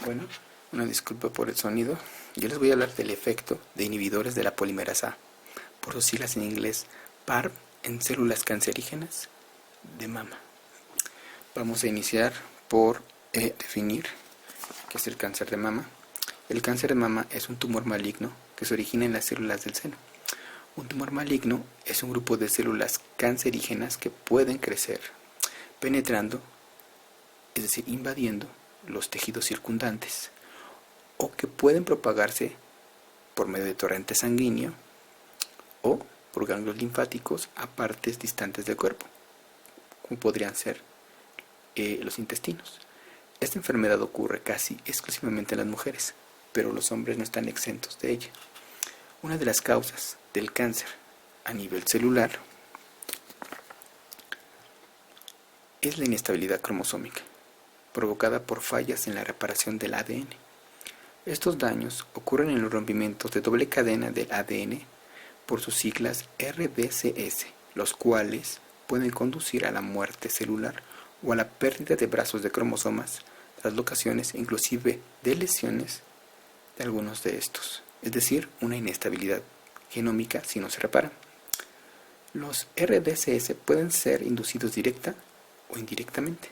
Bueno, una disculpa por el sonido. Yo les voy a hablar del efecto de inhibidores de la polimerasa A, por sus siglas en inglés PARP, en células cancerígenas de mama. Vamos a iniciar por definir qué es el cáncer de mama. El cáncer de mama es un tumor maligno que se origina en las células del seno. Un tumor maligno es un grupo de células cancerígenas que pueden crecer penetrando, es decir, invadiendo los tejidos circundantes, o que pueden propagarse por medio de torrente sanguíneo o por ganglios linfáticos a partes distantes del cuerpo, como podrían ser los intestinos. Esta enfermedad ocurre casi exclusivamente en las mujeres, pero los hombres no están exentos de ella. Una de las causas del cáncer a nivel celular es la inestabilidad cromosómica, provocada por fallas en la reparación del ADN. Estos daños ocurren en los rompimientos de doble cadena del ADN por sus siglas RDCS, los cuales pueden conducir a la muerte celular o a la pérdida de brazos de cromosomas, traslocaciones e inclusive de lesiones de algunos de estos, es decir, una inestabilidad genómica si no se repara. Los RDCS pueden ser inducidos directa o indirectamente.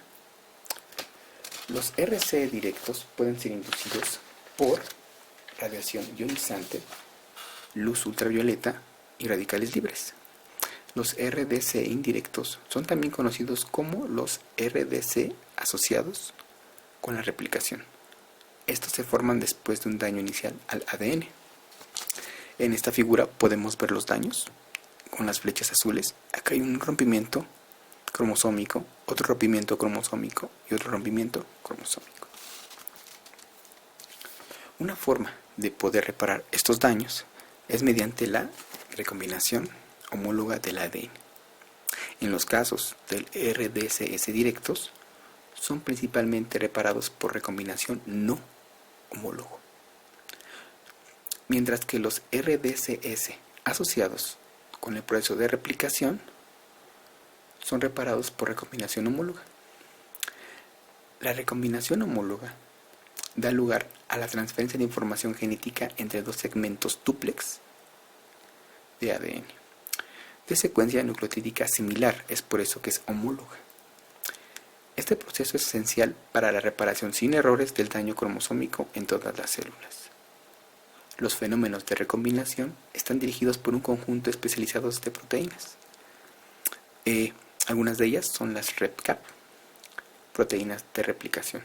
Los RC directos pueden ser inducidos por radiación ionizante, luz ultravioleta y radicales libres. Los RDC indirectos son también conocidos como los RDC asociados con la replicación. Estos se forman después de un daño inicial al ADN. En esta figura podemos ver los daños con las flechas azules. Acá hay un rompimiento cromosómico, otro rompimiento cromosómico y otro rompimiento cromosómico. Una forma de poder reparar estos daños es mediante la recombinación homóloga del ADN. En los casos del RDCS directos, son principalmente reparados por recombinación no homólogo, mientras que los RDCS asociados con el proceso de replicación son reparados por recombinación homóloga. La recombinación homóloga da lugar a la transferencia de información genética entre dos segmentos dúplex de ADN, de secuencia nucleotídica similar, es por eso que es homóloga. Este proceso es esencial para la reparación sin errores del daño cromosómico en todas las células. Los fenómenos de recombinación están dirigidos por un conjunto especializado de proteínas. Algunas de ellas son las RepCap, proteínas de replicación.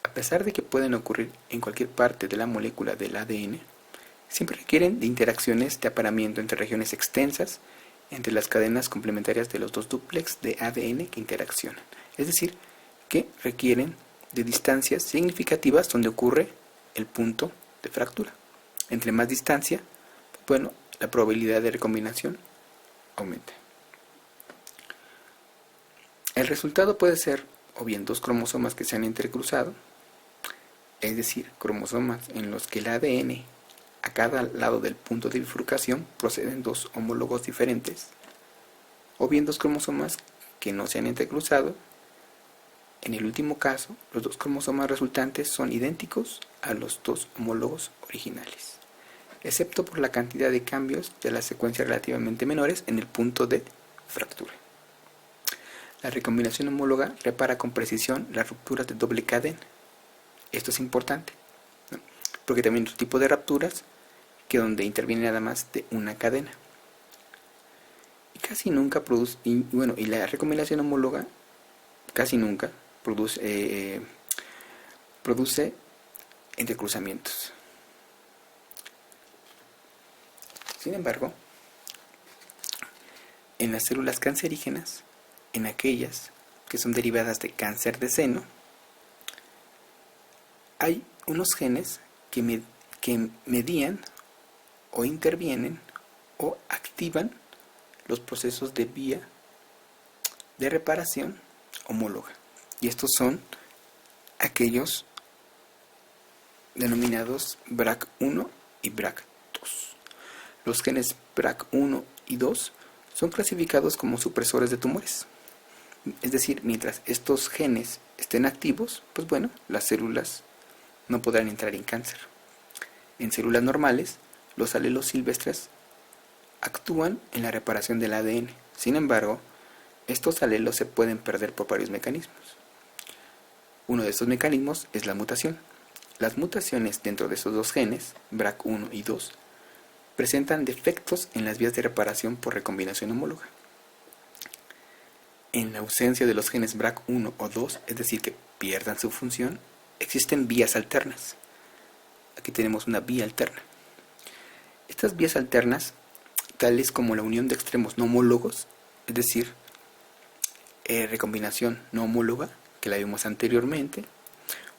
A pesar de que pueden ocurrir en cualquier parte de la molécula del ADN, siempre requieren de interacciones de apareamiento entre regiones extensas entre las cadenas complementarias de los dos dúplex de ADN que interaccionan. Es decir, que requieren de distancias significativas donde ocurre el punto de fractura. Entre más distancia, la probabilidad de recombinación aumenta. El resultado puede ser o bien dos cromosomas que se han intercruzado, es decir, cromosomas en los que el ADN a cada lado del punto de bifurcación proceden dos homólogos diferentes, o bien dos cromosomas que no se han intercruzado. En el último caso, los dos cromosomas resultantes son idénticos a los dos homólogos originales, excepto por la cantidad de cambios de la secuencia relativamente menores en el punto de fractura. La recombinación homóloga repara con precisión las rupturas de doble cadena. Esto es importante, ¿no? Porque también hay otro tipo de rupturas que donde interviene nada más de una cadena. Y casi nunca produce, y la recombinación homóloga casi nunca produce entrecruzamientos. Sin embargo, en las células cancerígenas, en aquellas que son derivadas de cáncer de seno, hay unos genes que median o intervienen o activan los procesos de vía de reparación homóloga. Y estos son aquellos denominados BRCA1 y BRCA2. Los genes BRCA1 y 2 son clasificados como supresores de tumores. Es decir, mientras estos genes estén activos, las células no podrán entrar en cáncer. En células normales, los alelos silvestres actúan en la reparación del ADN. Sin embargo, estos alelos se pueden perder por varios mecanismos. Uno de estos mecanismos es la mutación. Las mutaciones dentro de estos dos genes, BRCA1 y 2, presentan defectos en las vías de reparación por recombinación homóloga. En la ausencia de los genes BRCA1 o 2, es decir, que pierdan su función, existen vías alternas. Aquí tenemos una vía alterna. Estas vías alternas, tales como la unión de extremos no homólogos, es decir, recombinación no homóloga, que la vimos anteriormente,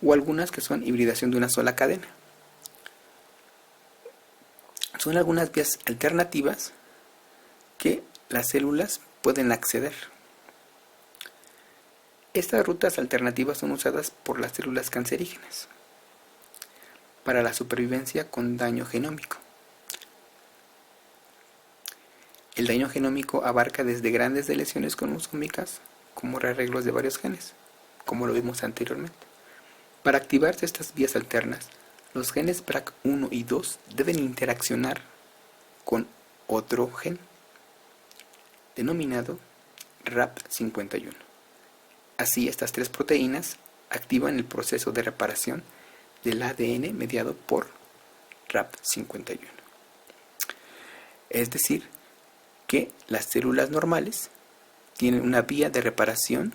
o algunas que son hibridación de una sola cadena. Son algunas vías alternativas que las células pueden acceder. Estas rutas alternativas son usadas por las células cancerígenas para la supervivencia con daño genómico. El daño genómico abarca desde grandes lesiones cromosómicas como rearreglos de varios genes, como lo vimos anteriormente. Para activarse estas vías alternas, los genes BRCA1 y 2 deben interaccionar con otro gen, denominado RAP51. Así, estas tres proteínas activan el proceso de reparación del ADN mediado por RAP51. Es decir, que las células normales tienen una vía de reparación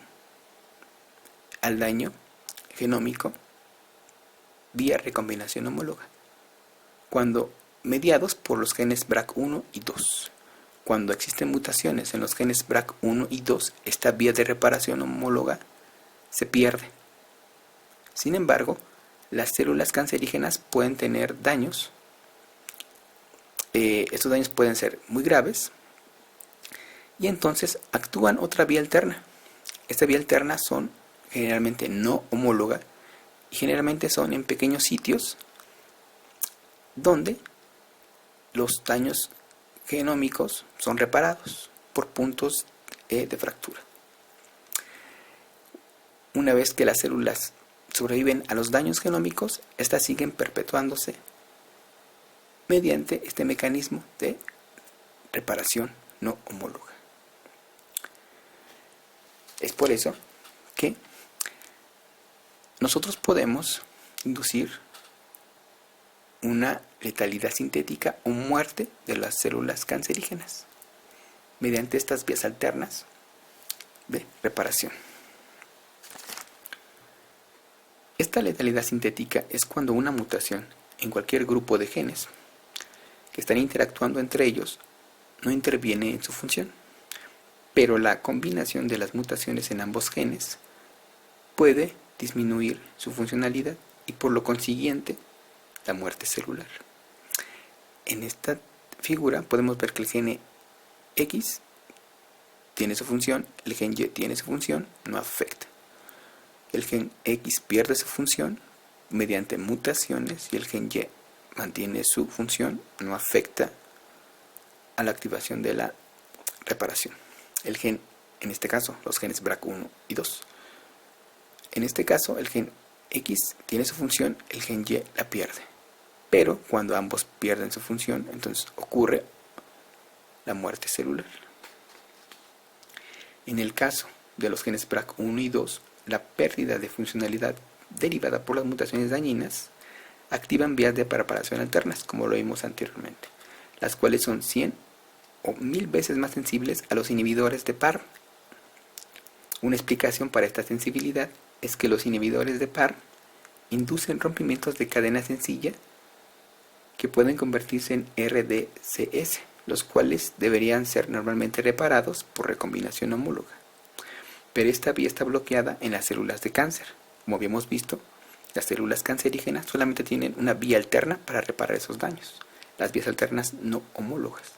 al daño genómico vía recombinación homóloga, cuando mediados por los genes BRCA1 y 2. Cuando existen mutaciones en los genes BRCA1 y 2, esta vía de reparación homóloga se pierde. Sin embargo, las células cancerígenas pueden tener daños. Estos daños pueden ser muy graves y entonces actúan otra vía alterna. Esta vía alterna son generalmente no homóloga y generalmente son en pequeños sitios donde los daños genómicos son reparados por puntos de fractura. Una vez que las células sobreviven a los daños genómicos, estas siguen perpetuándose mediante este mecanismo de reparación no homóloga. Es por eso que nosotros podemos inducir una letalidad sintética o muerte de las células cancerígenas mediante estas vías alternas de reparación. Esta letalidad sintética es cuando una mutación en cualquier grupo de genes que están interactuando entre ellos no interviene en su función, pero la combinación de las mutaciones en ambos genes puede disminuir su funcionalidad y por lo consiguiente la muerte celular. En esta figura podemos ver que el gen X tiene su función, el gen Y tiene su función, no afecta. El gen X pierde su función mediante mutaciones y el gen Y mantiene su función, no afecta a la activación de la reparación. El gen, en este caso, los genes BRCA1 y 2. En este caso, el gen X tiene su función, el gen Y la pierde. Pero cuando ambos pierden su función, entonces ocurre la muerte celular. En el caso de los genes BRCA1 y 2, la pérdida de funcionalidad derivada por las mutaciones dañinas activan vías de reparación alternas, como lo vimos anteriormente, las cuales son 100 o 1000 veces más sensibles a los inhibidores de PAR. Una explicación para esta sensibilidad es que los inhibidores de PAR inducen rompimientos de cadena sencilla que pueden convertirse en RDCS, los cuales deberían ser normalmente reparados por recombinación homóloga. Pero esta vía está bloqueada en las células de cáncer. Como habíamos visto, las células cancerígenas solamente tienen una vía alterna para reparar esos daños, las vías alternas no homólogas.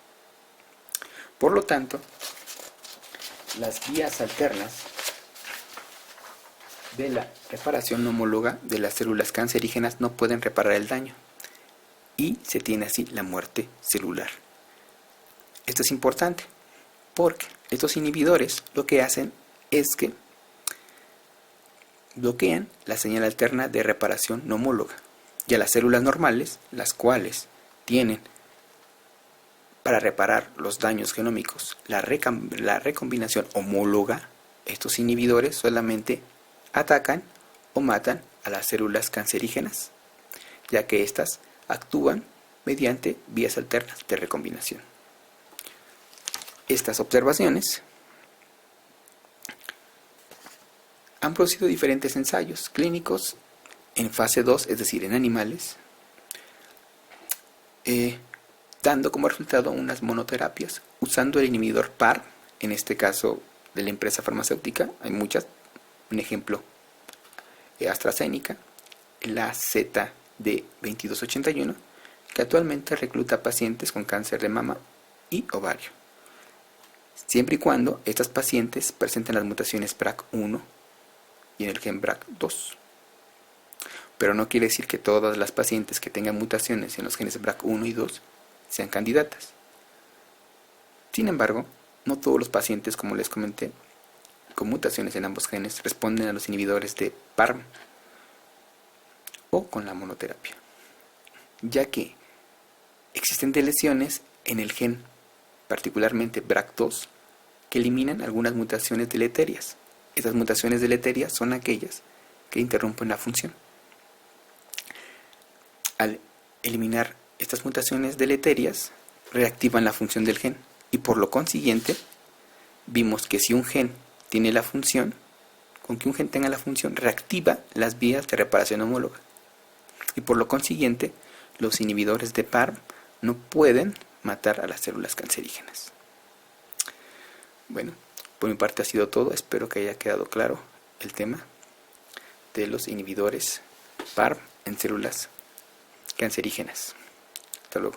Por lo tanto, las vías alternas de la reparación no homóloga de las células cancerígenas no pueden reparar el daño y se tiene así la muerte celular. Esto es importante porque estos inhibidores lo que hacen es que bloquean la señal alterna de reparación no homóloga. Y a las células normales, las cuales tienen para reparar los daños genómicos la recombinación homóloga, estos inhibidores solamente atacan o matan a las células cancerígenas, ya que éstas actúan mediante vías alternas de recombinación. Estas observaciones han producido diferentes ensayos clínicos en fase 2, es decir, en animales, dando como resultado unas monoterapias usando el inhibidor PARP, en este caso de la empresa farmacéutica, hay muchas, un ejemplo, AstraZeneca, la ZD2281, que actualmente recluta pacientes con cáncer de mama y ovario, siempre y cuando estas pacientes presenten las mutaciones BRCA1 y en el gen BRCA2. Pero no quiere decir que todas las pacientes que tengan mutaciones en los genes BRCA1 y 2 sean candidatas. Sin embargo, no todos los pacientes, como les comenté, con mutaciones en ambos genes responden a los inhibidores de PARP o con la monoterapia, ya que existen lesiones en el gen, particularmente BRCA2, que eliminan algunas mutaciones deleterias. Estas mutaciones deleterias son aquellas que interrumpen la función. Al eliminar estas mutaciones deleterias, reactivan la función del gen, y por lo consiguiente, vimos que si un gen tiene la función, con que un gen tenga la función, reactiva las vías de reparación homóloga. Y por lo consiguiente, los inhibidores de PARP no pueden matar a las células cancerígenas. Bueno, por mi parte ha sido todo. Espero que haya quedado claro el tema de los inhibidores PARP en células cancerígenas. Hasta luego.